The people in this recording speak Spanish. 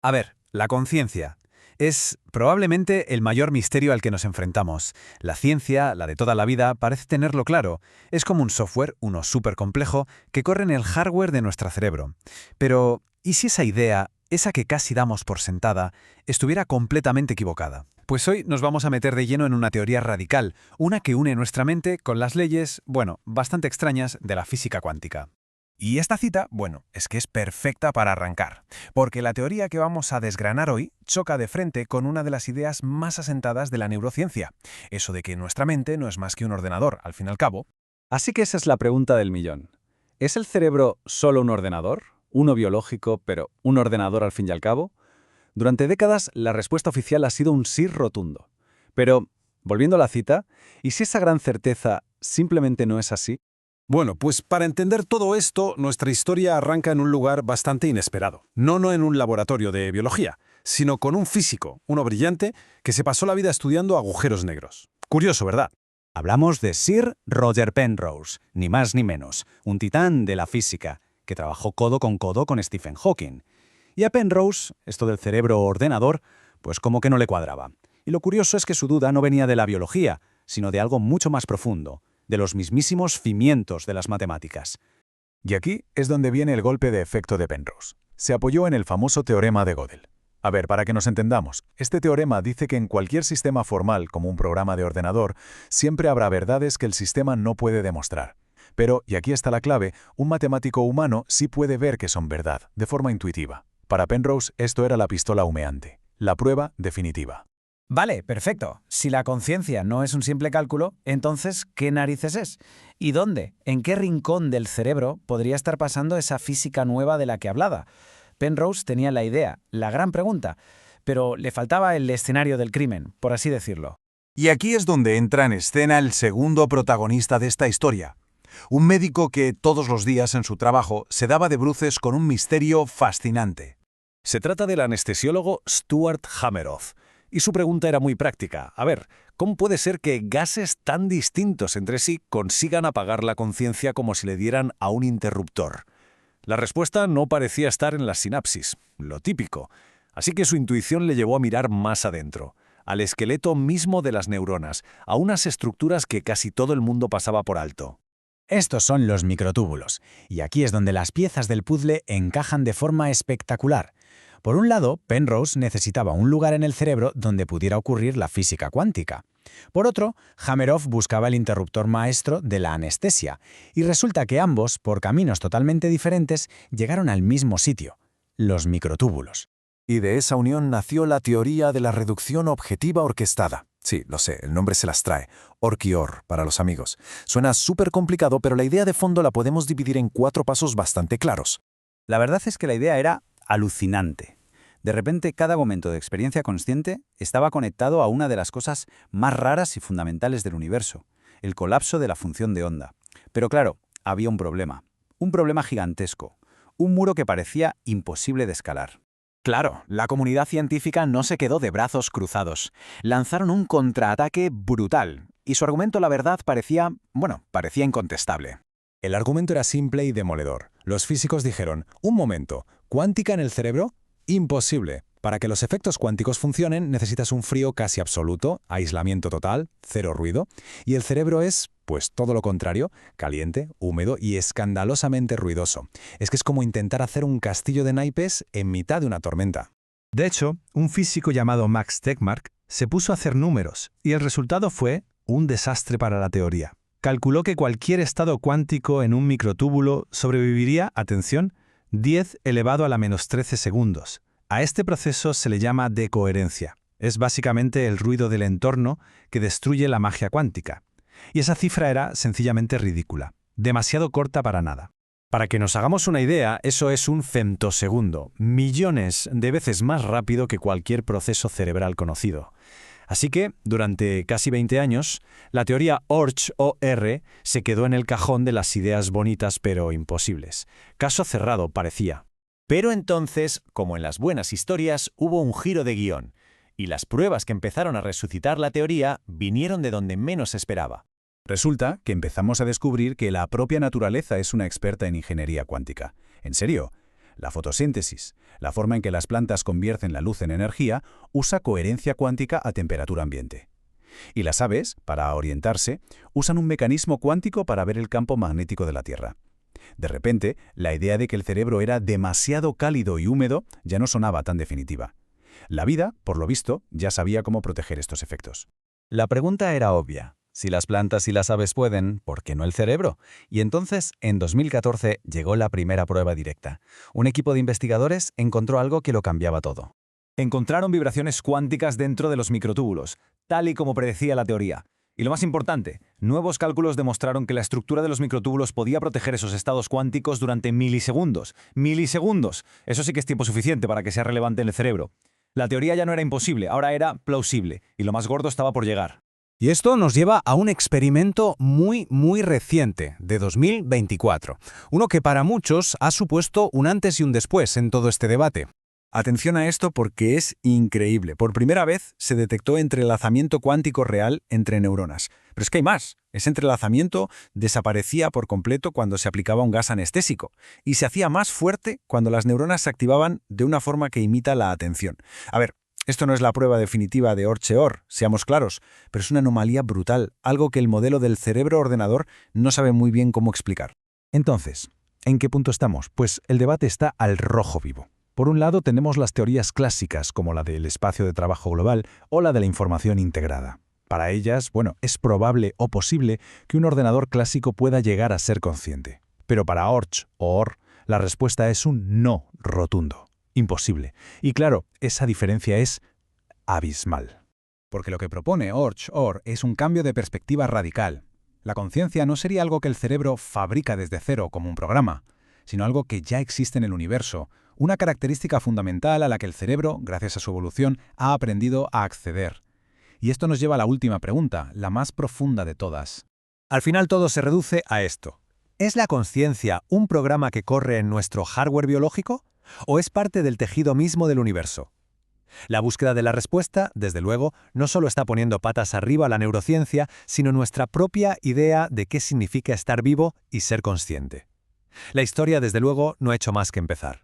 A ver, la conciencia. Es probablemente el mayor misterio al que nos enfrentamos. La ciencia, la de toda la vida, parece tenerlo claro. Es como un software, uno súper complejo, que corre en el hardware de nuestro cerebro. Pero, ¿y si esa idea, esa que casi damos por sentada, estuviera completamente equivocada? Pues hoy nos vamos a meter de lleno en una teoría radical, una que une nuestra mente con las leyes, bueno, bastante extrañas de la física cuántica. Y esta cita, bueno, es que es perfecta para arrancar, porque la teoría que vamos a desgranar hoy choca de frente con una de las ideas más asentadas de la neurociencia, eso de que nuestra mente no es más que un ordenador, al fin y al cabo. Así que esa es la pregunta del millón. ¿Es el cerebro solo un ordenador? ¿Uno biológico, pero un ordenador al fin y al cabo? Durante décadas, la respuesta oficial ha sido un sí rotundo. Pero, volviendo a la cita, ¿y si esa gran certeza simplemente no es así? Bueno, pues para entender todo esto, nuestra historia arranca en un lugar bastante inesperado. No en un laboratorio de biología, sino con un físico, uno brillante, que se pasó la vida estudiando agujeros negros. Curioso, ¿verdad? Hablamos de Sir Roger Penrose, ni más ni menos, un titán de la física, que trabajó codo con Stephen Hawking. Y a Penrose, esto del cerebro ordenador, pues como que no le cuadraba. Y lo curioso es que su duda no venía de la biología, sino de algo mucho más profundo, de los mismísimos cimientos de las matemáticas. Y aquí es donde viene el golpe de efecto de Penrose. Se apoyó en el famoso teorema de Gödel. A ver, para que nos entendamos, este teorema dice que en cualquier sistema formal, como un programa de ordenador, siempre habrá verdades que el sistema no puede demostrar. Pero, y aquí está la clave, un matemático humano sí puede ver que son verdad, de forma intuitiva. Para Penrose, esto era la pistola humeante, la prueba definitiva. Vale, perfecto. Si la conciencia no es un simple cálculo, entonces, ¿qué narices es? ¿Y dónde? ¿En qué rincón del cerebro podría estar pasando esa física nueva de la que hablaba? Penrose tenía la idea, la gran pregunta, pero le faltaba el escenario del crimen, por así decirlo. Y aquí es donde entra en escena el segundo protagonista de esta historia. Un médico que todos los días en su trabajo se daba de bruces con un misterio fascinante. Se trata del anestesiólogo Stuart Hameroff. Y su pregunta era muy práctica. A ver, ¿cómo puede ser que gases tan distintos entre sí consigan apagar la conciencia como si le dieran a un interruptor? La respuesta no parecía estar en las sinapsis, lo típico. Así que su intuición le llevó a mirar más adentro, al esqueleto mismo de las neuronas, a unas estructuras que casi todo el mundo pasaba por alto. Estos son los microtúbulos, y aquí es donde las piezas del puzzle encajan de forma espectacular. Por un lado, Penrose necesitaba un lugar en el cerebro donde pudiera ocurrir la física cuántica. Por otro, Hameroff buscaba el interruptor maestro de la anestesia, y resulta que ambos, por caminos totalmente diferentes, llegaron al mismo sitio, los microtúbulos. Y de esa unión nació la teoría de la reducción objetiva orquestada. Sí, lo sé, el nombre se las trae. Orquior, para los amigos. Suena súper complicado, pero la idea de fondo la podemos dividir en 4 pasos bastante claros. La verdad es que la idea era alucinante. De repente, cada momento de experiencia consciente estaba conectado a una de las cosas más raras y fundamentales del universo, el colapso de la función de onda. Pero claro, había un problema gigantesco, un muro que parecía imposible de escalar. Claro, la comunidad científica no se quedó de brazos cruzados. Lanzaron un contraataque brutal, y su argumento, la verdad, parecía incontestable. El argumento era simple y demoledor. Los físicos dijeron, un momento, ¿cuántica en el cerebro? Imposible. Para que los efectos cuánticos funcionen, necesitas un frío casi absoluto, aislamiento total, cero ruido, y el cerebro es, pues todo lo contrario, caliente, húmedo y escandalosamente ruidoso. Es que es como intentar hacer un castillo de naipes en mitad de una tormenta. De hecho, un físico llamado Max Tegmark se puso a hacer números, y el resultado fue un desastre para la teoría. Calculó que cualquier estado cuántico en un microtúbulo sobreviviría, atención, 10 elevado a la menos 13 segundos. A este proceso se le llama decoherencia. Es básicamente el ruido del entorno que destruye la magia cuántica. Y esa cifra era sencillamente ridícula, demasiado corta para nada. Para que nos hagamos una idea, eso es un femtosegundo, millones de veces más rápido que cualquier proceso cerebral conocido. Así que, durante casi 20 años, la teoría OR se quedó en el cajón de las ideas bonitas pero imposibles. Caso cerrado, parecía. Pero entonces, como en las buenas historias, hubo un giro de guión, y las pruebas que empezaron a resucitar la teoría vinieron de donde menos se esperaba. Resulta que empezamos a descubrir que la propia naturaleza es una experta en ingeniería cuántica. En serio, La fotosíntesis, la forma en que las plantas convierten la luz en energía, usa coherencia cuántica a temperatura ambiente. Y las aves, para orientarse, usan un mecanismo cuántico para ver el campo magnético de la Tierra. De repente, la idea de que el cerebro era demasiado cálido y húmedo ya no sonaba tan definitiva. La vida, por lo visto, ya sabía cómo proteger estos efectos. La pregunta era obvia. Si las plantas y las aves pueden, ¿por qué no el cerebro? Y entonces, en 2014, llegó la primera prueba directa. Un equipo de investigadores encontró algo que lo cambiaba todo. Encontraron vibraciones cuánticas dentro de los microtúbulos, tal y como predecía la teoría. Y lo más importante, nuevos cálculos demostraron que la estructura de los microtúbulos podía proteger esos estados cuánticos durante milisegundos. ¡Milisegundos! Eso sí que es tiempo suficiente para que sea relevante en el cerebro. La teoría ya no era imposible, ahora era plausible, y lo más gordo estaba por llegar. Y esto nos lleva a un experimento muy reciente, de 2024. Uno que para muchos ha supuesto un antes y un después en todo este debate. Atención a esto porque es increíble. Por primera vez se detectó entrelazamiento cuántico real entre neuronas. Pero es que hay más. Ese entrelazamiento desaparecía por completo cuando se aplicaba un gas anestésico y se hacía más fuerte cuando las neuronas se activaban de una forma que imita la atención. A ver, esto no es la prueba definitiva de Orcheor, seamos claros, pero es una anomalía brutal, algo que el modelo del cerebro ordenador no sabe muy bien cómo explicar. Entonces, ¿en qué punto estamos? Pues el debate está al rojo vivo. Por un lado tenemos las teorías clásicas, como la del espacio de trabajo global o la de la información integrada. Para ellas, es probable o posible que un ordenador clásico pueda llegar a ser consciente. Pero para Orch o Or, la respuesta es un no rotundo. Imposible. Y claro, esa diferencia es abismal. Porque lo que propone Orch-Or es un cambio de perspectiva radical. La conciencia no sería algo que el cerebro fabrica desde cero como un programa, sino algo que ya existe en el universo, una característica fundamental a la que el cerebro, gracias a su evolución, ha aprendido a acceder. Y esto nos lleva a la última pregunta, la más profunda de todas. Al final todo se reduce a esto. ¿Es la conciencia un programa que corre en nuestro hardware biológico? ¿O es parte del tejido mismo del universo? La búsqueda de la respuesta, desde luego, no solo está poniendo patas arriba a la neurociencia, sino nuestra propia idea de qué significa estar vivo y ser consciente. La historia, desde luego, no ha hecho más que empezar.